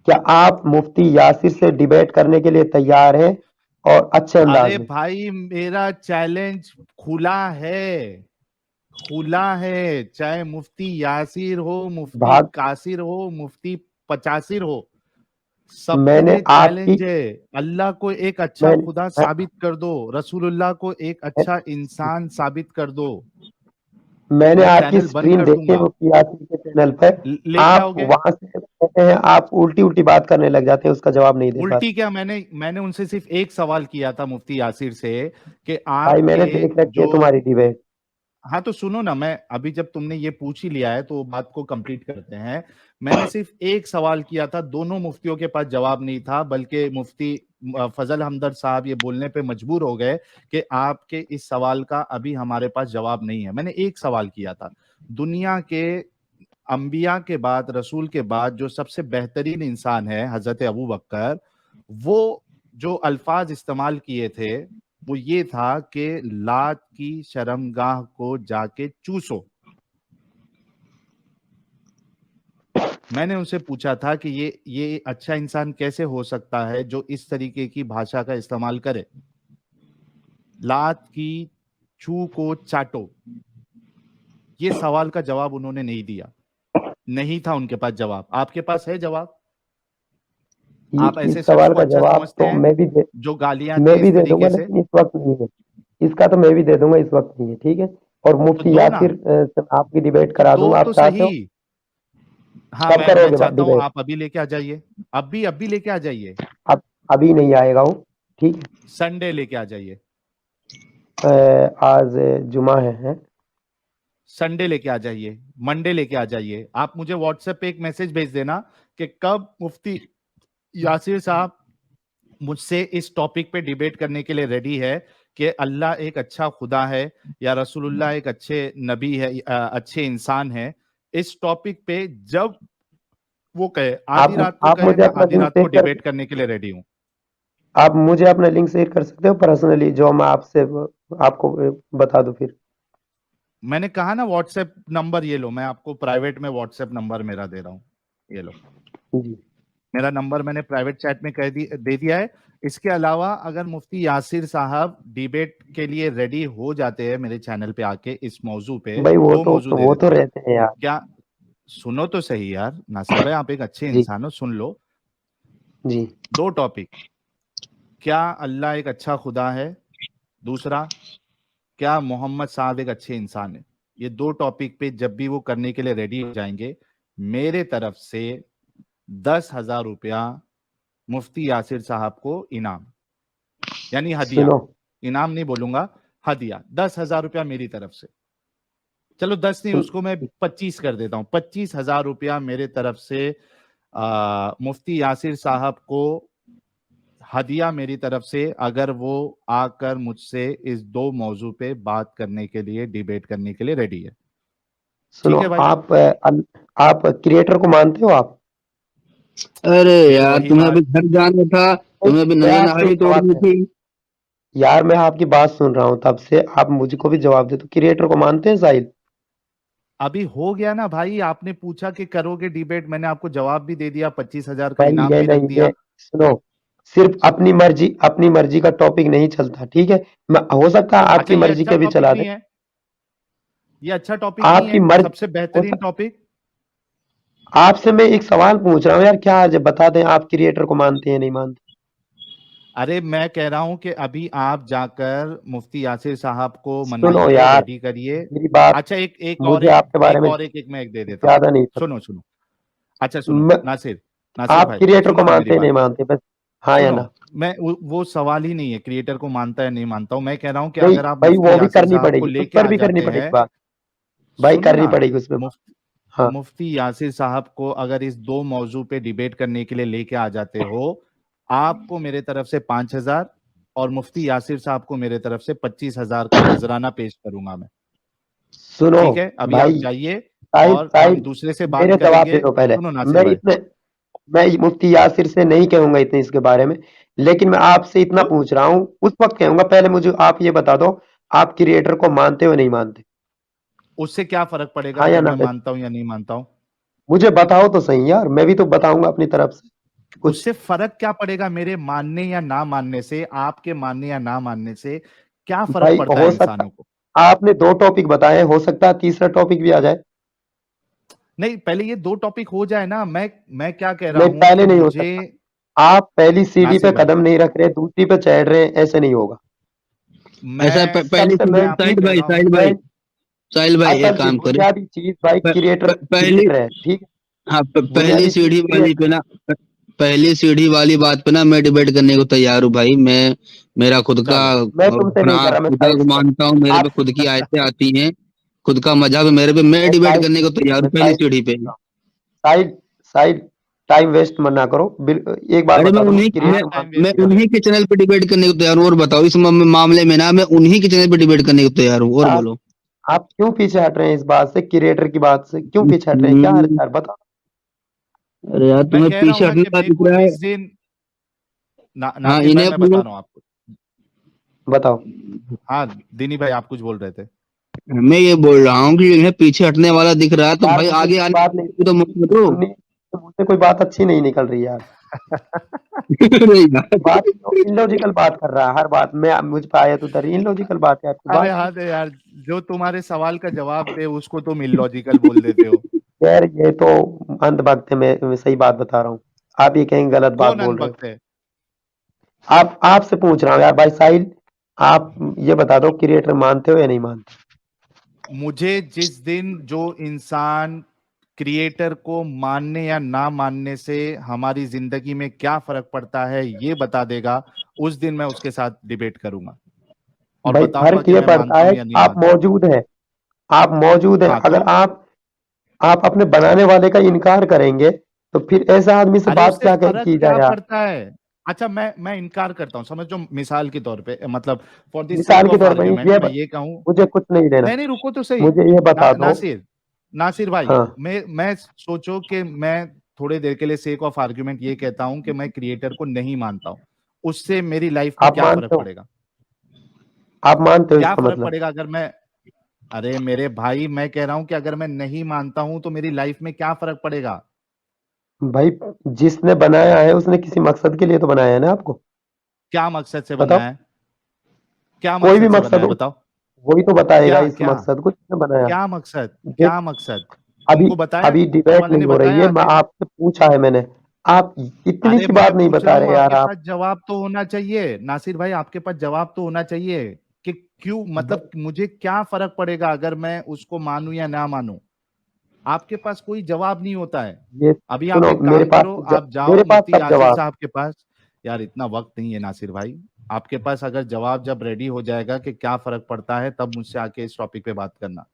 क्या आप मुफ्ती यासिर से डिबेट करने के लिए तैयार हैं, और अच्छे अंदाज अरे में? भाई मेरा चैलेंज खुला है, खुला है। चाहे मुफ्ती यासिर हो, मुफ्ती भाग, कासिर हो, मुफ्ती पचासिर हो, सबके मैंने लिए आपकी, चैलेंज है। अल्लाह को एक अच्छा मैं, खुदा मैं, साबित कर दो, रसूलुल्लाह को एक अच्छा इंसान साबित कर दो। मैंने मैं आपकी चैनल बंद स्क्रीन कर देखी है दूंगा। मुफ्ती यासिर के चैनल पर, लेके आप आओगे? वहां से कहते हैं, आप उल्टी उल्टी बात करने लग जाते हैं, उसका जवाब नहीं दे पाते। उल्टी क्या? मैंने उनसे सिर्फ एक सवाल किया था मुफ्ती यासिर से, कि भाई मैंने आपके देख रखी है जो, तुम्हारी डिबेट। हाँ तो सुनो ना, मैं अभी जब तुमने ये पूछ ही लिया है तो बात को कंप्लीट करते हैं। मैंने सिर्फ एक सवाल किया था, दोनों मुफ्तियों के पास जवाब नहीं था, बल्कि मुफ्ती फजल हमदर्द साहब ये बोलने पे मजबूर हो गए कि आपके इस सवाल का अभी हमारे पास जवाब नहीं है। मैंने एक सवाल किया था, दुनिया के अंबिया के बाद, रसूल के बाद जो सबसे बेहतरीन इंसान है हजरत अबू बकर, वो जो अल्फाज इस्तेमाल किए थे वो ये था कि लात की शर्मगाह को जाके चूसो। मैंने उनसे पूछा था कि ये अच्छा इंसान कैसे हो सकता है जो इस तरीके की भाषा का इस्तेमाल करे, लात की छू को चाटो। ये सवाल का जवाब उन्होंने नहीं दिया, नहीं था उनके पास जवाब। आपके पास है जवाब? आप ऐसे इस शख्स सवाल को का अच्छा जवाब समझते तो हैं जो गालियां मैं दे भी इस दे दूंगा, तरीके से? लेकिन इस वक्त नहीं है, इसका तो मैं भी दे दूंगा, इस वक्त नहीं है, ठीक है। और तो मुफ्ती दो ना, यासिर से आपकी डिबेट तो करा दो दूंगा, तो आप चाहते सही। हो? हाँ, कब मैं करोगे चाहता हूं डिबेट? आप अभी लेके आ जाइए। अभी लेके आ जाइए। अब अभी नहीं आएगा वो, ठीक संडे लेके आ जाइए। है। आज जुमा है। संडे लेके आ जाइए, मंडे लेके आ जाइए। आप मुझे व्हाट्सएप पे एक मैसेज भेज देना कि कब मुफ्ती यासिर साहब मुझसे इस टॉपिक पे डिबेट करने के लिए रेडी है, कि अल्लाह एक अच्छा खुदा है या रसूलुल्लाह एक अच्छे नबी है, अच्छे इंसान है। इस टॉपिक पे जब वो कहे, आधी रात को आप कहे, मुझे मैं अपना आधी लिंक रात को शेयर कर, डिबेट करने के लिए रेडी हूं। आप मुझे अपना लिंक शेयर कर सकते हो पर्सनली, जो मैं आपसे आपको बता दूं फिर। मैंने कहा ना व्हाट्सएप नंबर ये लो, मैं आपको प्राइवेट में व्हाट्सएप नंबर मेरा दे रहा हूं, ये लो। जी मेरा नंबर मैंने प्राइवेट चैट में दे दिया है। इसके अलावा अगर मुफ्ती यासिर साहब डिबेट के लिए रेडी हो जाते हैं मेरे चैनल पे आके इस मौजू पे, भाई, दो मौजू दे वो देता तो हूं। रहते हैं यार। क्या? सुनो तो सही यार, नासिर भाई आप एक अच्छे जी इंसान हो, सुन लो। जी। दो टॉपिक, क्या अल्लाह एक अच्छा खुदा है, दूसरा क्या मोहम्मद साहब एक अच्छे इंसान है। ये दो टॉपिक पे जब भी वो करने के लिए रेडी हो जाएंगे, मेरे तरफ से 10,000 रुपया मुफ्ती यासिर साहब को इनाम, यानी हदिया। सुनो, इनाम नहीं बोलूंगा, हदिया 10,000 रुपया मेरी तरफ से। चलो 10 नहीं, उसको मैं 25 कर देता हूं। 25,000 रुपया मेरे तरफ से मुफ्ती यासिर साहब को हदिया मेरी तरफ से, अगर वो आकर मुझसे इस 2 मौजू पे बात करने के लिए, डिबेट करने के लिए रेडी है। सुनो, ठीक है भाई? आप क्रिएटर को मानते हो आप? अरे फिर यार, वही तुम्हें बात। अभी घर जाना था, तुम्हें अभी मैं नजर आपसे नारी एक सवाल तोड़नी है थी। यार, मैं आपकी बात सुन रहा हूँ तब से, आप मुझको भी जवाब दे। तो क्रिएटर को मानते हैं साहिल? अभी हो गया ना भाई, आपने पूछा कि करोगे डिबेट, मैंने आपको जवाब भी दे दिया, 25,000 का भाई इनाम ये भी रख नहीं दिया। है, सुनो, सिर्फ अपनी मर्जी का टॉपिक नहीं चलता, ठीक है? हो सकता है अच्छा, आपकी ये मर्जी अच्छा के भी टॉपिक चला नहीं दे। है? ये अच्छा टॉपिक नहीं आपकी है? मर्जी सबसे हो बेहतरीन टॉपिक। आपसे मैं एक सवाल पूछ रहा हूँ यार, क्या आज बता दें, आप क्रिएटर को मानते हैं नहीं मानते? अरे मैं कह रहा हूं कि अभी आप जाकर मुफ्ती यासिर साहब को सुनो मनाइए, यार, रेडी करिए। मेरी बात, अच्छा, मुझे आपके बारे में एक मैं एक दे देता हूं। ज्यादा नहीं पता। सुनो सुनो। अच्छा सुनो, मैं, नासिर, नासिर आप भाई क्रिएटर को सुनो ना मेरी मानते हैं बात। नहीं मानते, बस हाँ या सुनो, ना? मैं वो सवाल ही नहीं है क्रिएटर को मानता है नहीं मानता हूं। मैं कह रहा हूं कि नहीं अगर आप भाई, मुफ्ती वो भी यासिर करनी साहब को पड़ेगी, उस लेके पर आ भी करनी जाते पड़ेगी हैं। बात। भाई सुनो करनी ना, पड़ेगी उसमें बात। हाँ, मुफ्ती यासिर साहब को अगर इस 2 मौजू पे डिबेट करने के लिए लेके आ जाते हो, आपको मेरे तरफ से 5,000 और मुफ्ती यासिर साहब को मेरे तरफ से 25,000 का नजराना पेश करूंगा मैं। सुनो ठीक है, अभी आप भाई, जाइए साहिल और हम साहिल, दूसरे से मेरे बात जवाब करेंगे। दे दो पहले। सुनो नासिर मैं भाई, इतने मैं मुफ्ती यासिर से नहीं कहूंगा इतने इसके बारे में, लेकिन मैं आपसे इतना तो पूछ रहा हूँ, उस वक्त कहूंगा। पहले मुझे आप ये बता दो, आप क्रिएटर को मानते हो नहीं मानते? उससे क्या फर्क पड़ेगा हाँ या अगर ना? मैं मानता हूं या नहीं मानता हूं? मुझे बताओ तो सही यार, मैं भी तो बताऊंगा अपनी तरफ से कुछ। उससे फर्क क्या पड़ेगा मेरे मानने या ना मानने से, आपके मानने या ना मानने से क्या फर्क भाई पड़ता हो है सकता, इंसानों को? आपने 2 टॉपिक बताए, हो सकता है तीसरा टॉपिक भी आ जाए। नहीं, पहले ये 2 टॉपिक हो जाए ना। मैं क्या कह रहा नहीं, हूं पहले कि नहीं हो मुझे, सकता। आप पहली सीढ़ी नासिर पे भाई, कदम नहीं रख रहे, दूसरी पे चढ़ रहे हैं, ऐसे नहीं होगा। ऐसा पहली सबसे सीढ़ी, मैं आपको कह रहा हूं। साहिल भाई एक असल की काम करे। बुनियादी चीज भाई, क्रिएटर पहली, क्रिएटर है, ठीक है? हाँ, पहली बुनियादी चीज सीढ़ी वाली पे क्रिएटर। ना, पहली सीढ़ी वाली बात पे ना मैं डिबेट करने को तैयार हूँ भाई। मैं, मेरा खुद का चलो, मैं तुमसे नहीं कर रहा, मैं खुदा साहिल को से कर मानता हूँ, रहा मेरे हूँ। पे आप खुद की आयतें आती हैं, खुद का मजहब है मेरे पे, मैं मैं डिबेट साहिल करने को तैयार मैं हूँ पहली साहिल से सीढ़ी पे। पूछ रहा हूँ। साहिल साहिल, टाइम वेस्ट मत ना करो। एक बात अरे बता दो, क्रिएटर आप टाइम मैं वेस्ट कर रहे उन्हीं हैं। के चैनल पे डिबेट करने को तैयार हूँ। और बताओ, इस मामले में ना मैं उन्हीं के चैनल पे डिबेट करने को तैयार हूँ। और यार, बोलो। आप क्यों पीछे हट रहे हैं? इस बात से, क्रिएटर की बात से क्यों पीछे हट रहे हैं? क्या है हम्म, यार, बताओ। अरे यार, मैं तुम्हें कह रहा हूं पीछे ना हटने कि का मेरे दिख को रहा है। जिस दिन हाँ, नासिर भाई इन्हें मैं बोलो। बता रहा हूं आपको। बताओ। हाँ, दीनी भाई आप कुछ बोल रहे थे। मैं ये बोल रहा हूँ कि इन्हें पीछे हटने वाला दिख रहा है, तो यार भाई मुझे आगे कोई आने बात नहीं की तो मत दो। सुननी, तो मुझसे कोई बात अच्छी नहीं निकल रही यार। अरे यार, बात इलॉजिकल बात कर रहा है हर बात में, मुझ पे आया तो उतर इलॉजिकल बात है आपकी अरे बात। हाँ दे यार, जो तुम्हारे सवाल का जवाब दे उसको तुम इलॉजिकल बोल देते हो। यार ये तो अंधभक्त है, मैं सही बात बता रहा हूँ, आप ये कहीं गलत बात कौन बोल रहे हो। अनबख्त है? आप आपसे पूछ रहा हूँ यार भाई साहिल, आप ये बता दो, क्रिएटर मानते हो या नहीं मानते? मुझे जिस दिन जो इंसान क्रिएटर को मानने या ना मानने से हमारी जिंदगी में क्या फर्क पड़ता है ये बता देगा, उस दिन मैं उसके साथ डिबेट करूंगा और भाई बताऊंगा फर्क कि ये मैं पड़ता मानता हूं है या कि नहीं आप मानता हूं। मौजूद हैं, आप मौजूद हैं। हाँ अगर तो आप अपने बनाने वाले का इनकार करेंगे, तो फिर ऐसे आदमी से अरे बात उससे क्या फर्क की क्या जाए यार? पड़ता है? अच्छा, मैं इनकार करता हूं, समझो मिसाल के तौर पे, मतलब फॉर द मिसाल सेक के ऑफ तौर पर आर्ग्यूमेंट मैं ये कहूं। मुझे कुछ नहीं लेना, नहीं नहीं, रुको तो सही। मुझे ये बता दो। नासिर, नासिर भाई, हाँ, मैं सोचो कि मैं थोड़े देर के लिए सेक ऑफ आर्ग्यूमेंट ये कहता हूं कि मैं क्रिएटर को नहीं मानता हूं, उससे मेरी लाइफ में आप क्या फर्क मानते हो? पड़ेगा? आप मानते हो क्या इसका फर्क मतलब? पड़ेगा अगर मैं, अरे मेरे भाई मैं कह रहा हूं कि अगर मैं नहीं मानता हूं तो मेरी लाइफ में क्या फर्क पड़ेगा? भाई जिसने बनाया है उसने किसी मकसद के लिए तो बनाया है ना आपको। क्या मकसद से बताओ, बनाया है? क्या कोई भी मकसद से मकसद बनाया है हो, बताओ? वही तो बताएगा क्या इस क्या मकसद को जिसने बनाया। क्या मकसद, देख, क्या मकसद? अभी तुमको बताया, अभी ऊपर डिबेट वाले नहीं ने हो रही बताया है, मैं आके? आपसे पूछा है मैंने। आप इतनी अरे सी मैं बात नहीं पूछ बता रहा हूँ, रहे यार आपके आप। पास जवाब तो होना चाहिए नासिर भाई, आपके पास जवाब तो होना चाहिए कि क्यों, मतलब मुझे क्या फर्क पड़ेगा अगर मैं उसको मानूं या ना मानूं? आपके पास कोई जवाब नहीं होता है। ये अभी आप सुनो, एक काम करो, आप मेरे जाओ पास मुफ्ती सब यासिर जवाब। साहब के पास। यार इतना वक्त नहीं है नासिर भाई, आपके पास अगर जवाब जब रेडी हो जाएगा कि क्या फर्क पड़ता है, तब मुझसे आके इस टॉपिक पे बात करना।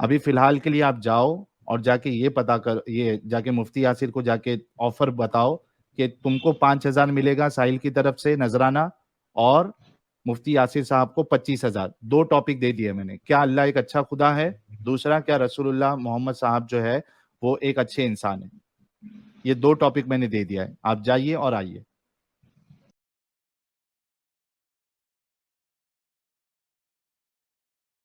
अभी फिलहाल के लिए आप जाओ और जाके ये जाके मुफ्ती यासिर को जाके ऑफर बताओ कि तुमको 5,000 मिलेगा साहिल की तरफ से नजराना, और मुफ्ती यासिर साहब को 25,000। 2 टॉपिक दे दिए मैंने। क्या अल्लाह एक अच्छा खुदा है? दूसरा, क्या रसूलुल्लाह मोहम्मद साहब जो है वो एक अच्छे इंसान है? ये 2 टॉपिक मैंने दे दिया है। आप जाइए और आइए।